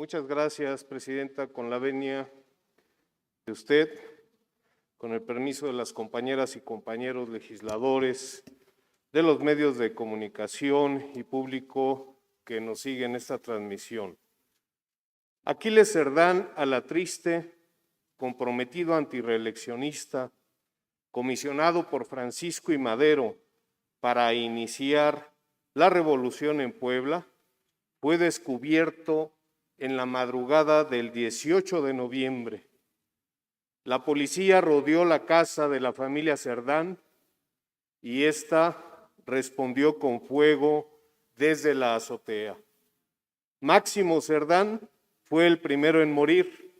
Muchas gracias, Presidenta. Con la venia de usted, con el permiso de las compañeras y compañeros legisladores, de los medios de comunicación y público que nos siguen esta transmisión. Aquiles Cerdán Alatriste, comprometido antirreeleccionista, comisionado por Francisco I. Madero para iniciar la revolución en Puebla, fue descubierto en la madrugada del 18 de noviembre. La policía rodeó la casa de la familia Cerdán y ésta respondió con fuego desde la azotea. Máximo Cerdán fue el primero en morir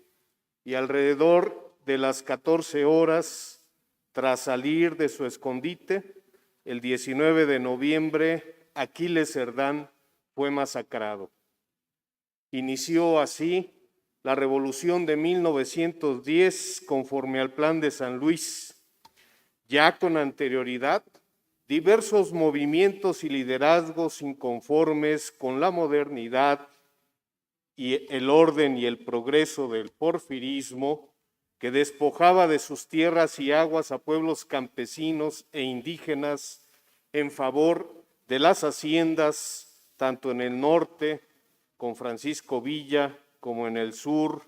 y alrededor de las 14 horas, tras salir de su escondite, el 19 de noviembre, Aquiles Cerdán fue masacrado. Inició así la revolución de 1910 conforme al Plan de San Luis. Ya con anterioridad, diversos movimientos y liderazgos inconformes con la modernidad y el orden y el progreso del porfirismo, que despojaba de sus tierras y aguas a pueblos campesinos e indígenas en favor de las haciendas, tanto en el norte con Francisco Villa como en el sur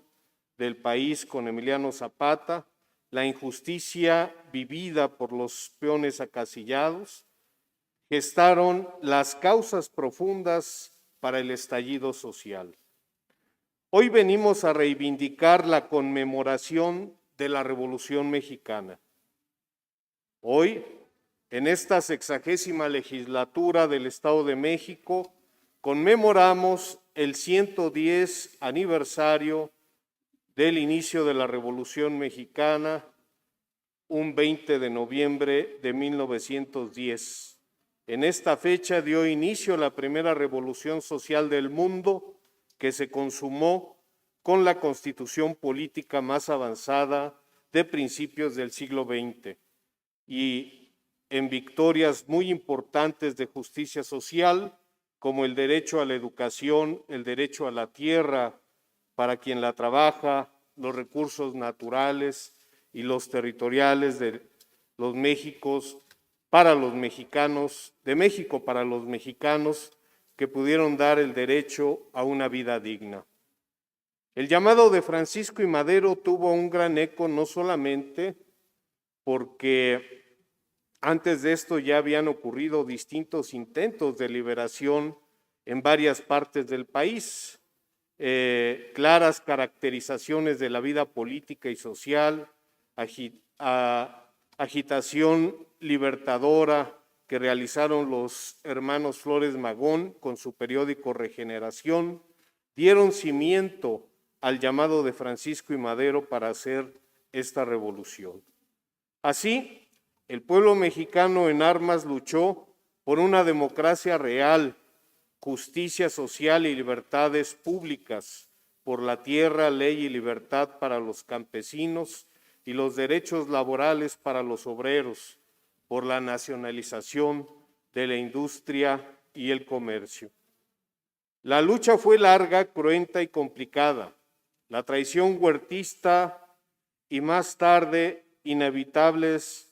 del país con Emiliano Zapata, la injusticia vivida por los peones acasillados, gestaron las causas profundas para el estallido social. Hoy venimos a reivindicar la conmemoración de la Revolución Mexicana. Hoy, en esta 60ª legislatura del Estado de México, conmemoramos el 110 aniversario del inicio de la Revolución Mexicana, un 20 de noviembre de 1910. En esta fecha dio inicio la primera revolución social del mundo, que se consumó con la constitución política más avanzada de principios del siglo XX y en victorias muy importantes de justicia social, como el derecho a la educación, el derecho a la tierra para quien la trabaja, los recursos naturales y los territoriales de los Méxicos para los mexicanos, de México para los mexicanos, que pudieron dar el derecho a una vida digna. El llamado de Francisco I. Madero tuvo un gran eco, no solamente porque antes de esto ya habían ocurrido distintos intentos de liberación en varias partes del país, claras caracterizaciones de la vida política y social, agitación libertadora que realizaron los hermanos Flores Magón con su periódico Regeneración, dieron cimiento al llamado de Francisco I. Madero para hacer esta revolución. Así, el pueblo mexicano en armas luchó por una democracia real, justicia social y libertades públicas, por la tierra, ley y libertad para los campesinos y los derechos laborales para los obreros, por la nacionalización de la industria y el comercio. La lucha fue larga, cruenta y complicada. La traición huertista y más tarde inevitables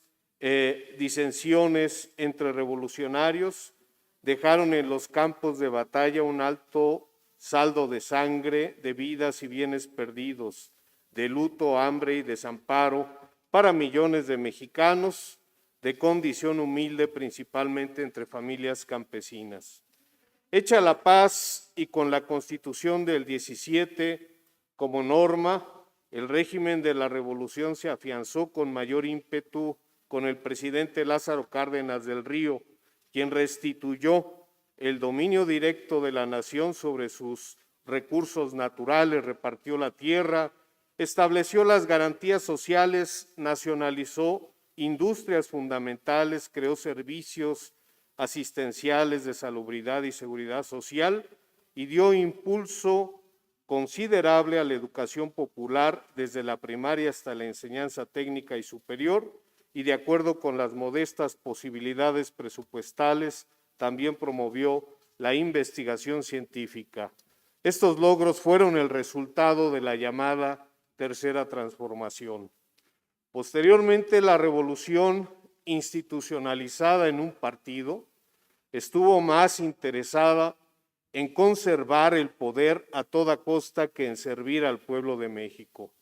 disensiones entre revolucionarios dejaron en los campos de batalla un alto saldo de sangre, de vidas y bienes perdidos, de luto, hambre y desamparo para millones de mexicanos de condición humilde, principalmente entre familias campesinas. Hecha la paz y con la Constitución del 17 como norma, el régimen de la revolución se afianzó con mayor ímpetu con el presidente Lázaro Cárdenas del Río, quien restituyó el dominio directo de la nación sobre sus recursos naturales, repartió la tierra, estableció las garantías sociales, nacionalizó industrias fundamentales, creó servicios asistenciales de salubridad y seguridad social y dio impulso considerable a la educación popular desde la primaria hasta la enseñanza técnica y superior, y de acuerdo con las modestas posibilidades presupuestales, también promovió la investigación científica. Estos logros fueron el resultado de la llamada Tercera Transformación. Posteriormente, la revolución institucionalizada en un partido estuvo más interesada en conservar el poder a toda costa que en servir al pueblo de México.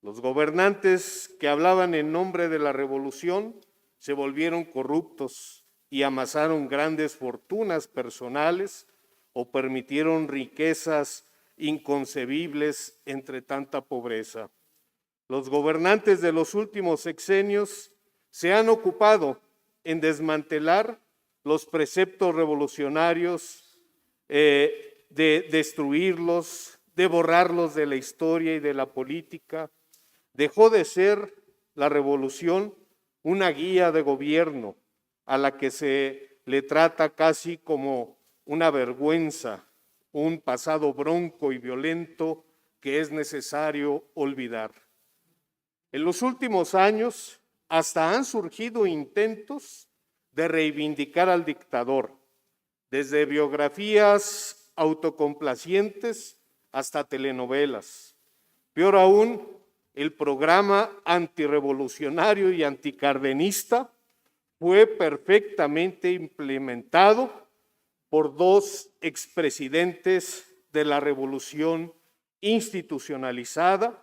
Los gobernantes que hablaban en nombre de la revolución se volvieron corruptos y amasaron grandes fortunas personales o permitieron riquezas inconcebibles entre tanta pobreza. Los gobernantes de los últimos sexenios se han ocupado en desmantelar los preceptos revolucionarios, de destruirlos, de borrarlos de la historia y de la política. Dejó de ser la revolución una guía de gobierno a la que se le trata casi como una vergüenza, un pasado bronco y violento que es necesario olvidar. En los últimos años hasta han surgido intentos de reivindicar al dictador, desde biografías autocomplacientes hasta telenovelas. Peor aún, el programa antirrevolucionario y anticardenista fue perfectamente implementado por dos expresidentes de la revolución institucionalizada,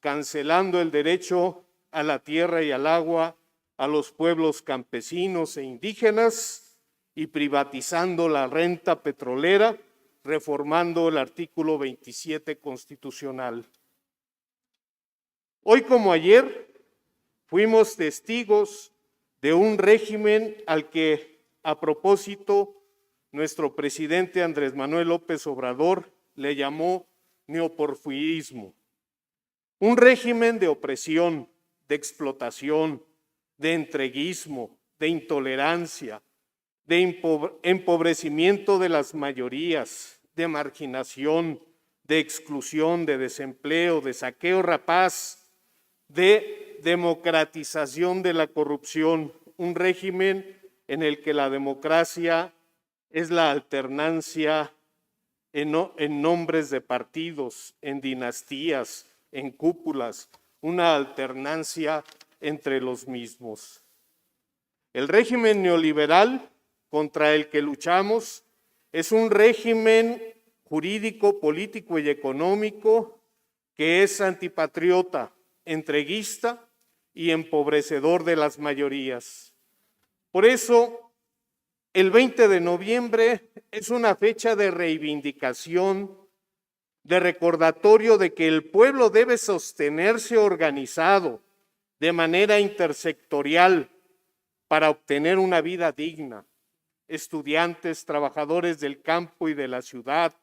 cancelando el derecho a la tierra y al agua a los pueblos campesinos e indígenas y privatizando la renta petrolera, reformando el artículo 27 constitucional. Hoy como ayer fuimos testigos de un régimen al que, a propósito, nuestro presidente Andrés Manuel López Obrador le llamó neoporfirismo. Un régimen de opresión, de explotación, de entreguismo, de intolerancia, de empobrecimiento de las mayorías, de marginación, de exclusión, de desempleo, de saqueo rapaz, de democratización de la corrupción, un régimen en el que la democracia es la alternancia en nombres de partidos, en dinastías, en cúpulas, una alternancia entre los mismos. El régimen neoliberal contra el que luchamos es un régimen jurídico, político y económico que es antipatriota, entreguista y empobrecedor de las mayorías. Por eso, el 20 de noviembre es una fecha de reivindicación, de recordatorio de que el pueblo debe sostenerse organizado de manera intersectorial para obtener una vida digna. Estudiantes, trabajadores del campo y de la ciudad,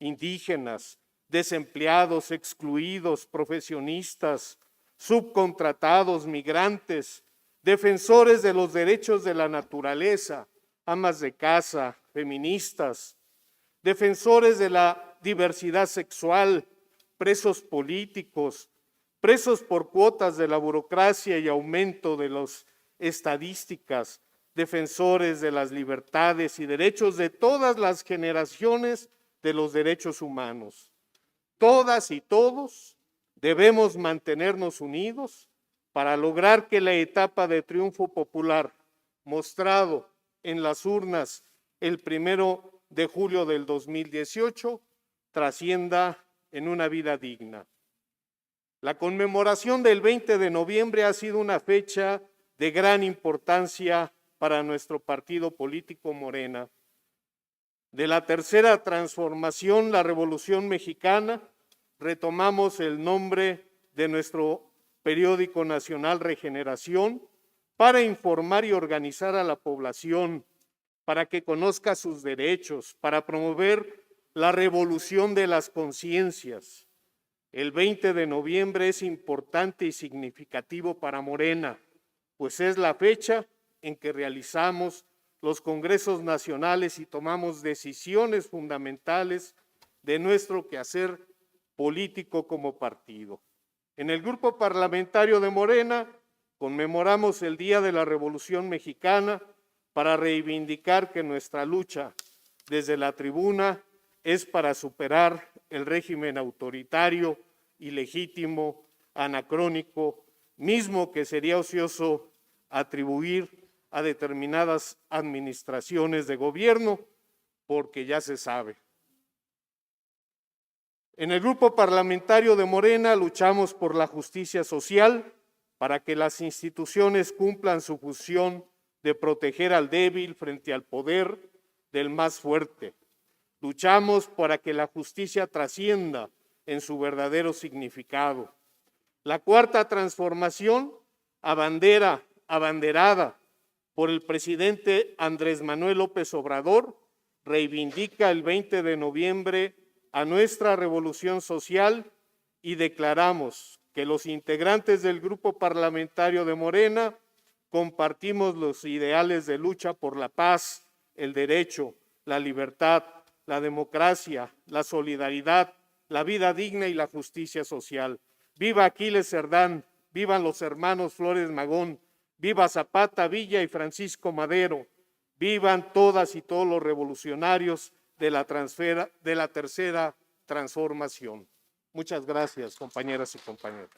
indígenas, desempleados, excluidos, profesionistas, subcontratados, migrantes, defensores de los derechos de la naturaleza, amas de casa, feministas, defensores de la diversidad sexual, presos políticos, presos por cuotas de la burocracia y aumento de las estadísticas, defensores de las libertades y derechos de todas las generaciones de los derechos humanos. Todas y todos debemos mantenernos unidos para lograr que la etapa de triunfo popular mostrado en las urnas el 1 de julio del 2018 trascienda en una vida digna. La conmemoración del 20 de noviembre ha sido una fecha de gran importancia para nuestro partido político Morena. De la Tercera Transformación, la Revolución Mexicana, retomamos el nombre de nuestro periódico nacional Regeneración para informar y organizar a la población, para que conozca sus derechos, para promover la revolución de las conciencias. El 20 de noviembre es importante y significativo para Morena, pues es la fecha en que realizamos los congresos nacionales y tomamos decisiones fundamentales de nuestro quehacer político como partido. En el grupo parlamentario de Morena conmemoramos el Día de la Revolución Mexicana para reivindicar que nuestra lucha desde la tribuna es para superar el régimen autoritario, ilegítimo, anacrónico, mismo que sería ocioso atribuir a determinadas administraciones de gobierno, porque ya se sabe. En el grupo parlamentario de Morena luchamos por la justicia social para que las instituciones cumplan su función de proteger al débil frente al poder del más fuerte. Luchamos para que la justicia trascienda en su verdadero significado. La cuarta transformación, abanderada por el presidente Andrés Manuel López Obrador, reivindica el 20 de noviembre a nuestra revolución social y declaramos que los integrantes del grupo parlamentario de Morena compartimos los ideales de lucha por la paz, el derecho, la libertad, la democracia, la solidaridad, la vida digna y la justicia social. ¡Viva Aquiles Cerdán! ¡Vivan los hermanos Flores Magón! ¡Viva Zapata, Villa y Francisco Madero! ¡Vivan todas y todos los revolucionarios de la tercera transformación! Muchas gracias, compañeras y compañeros.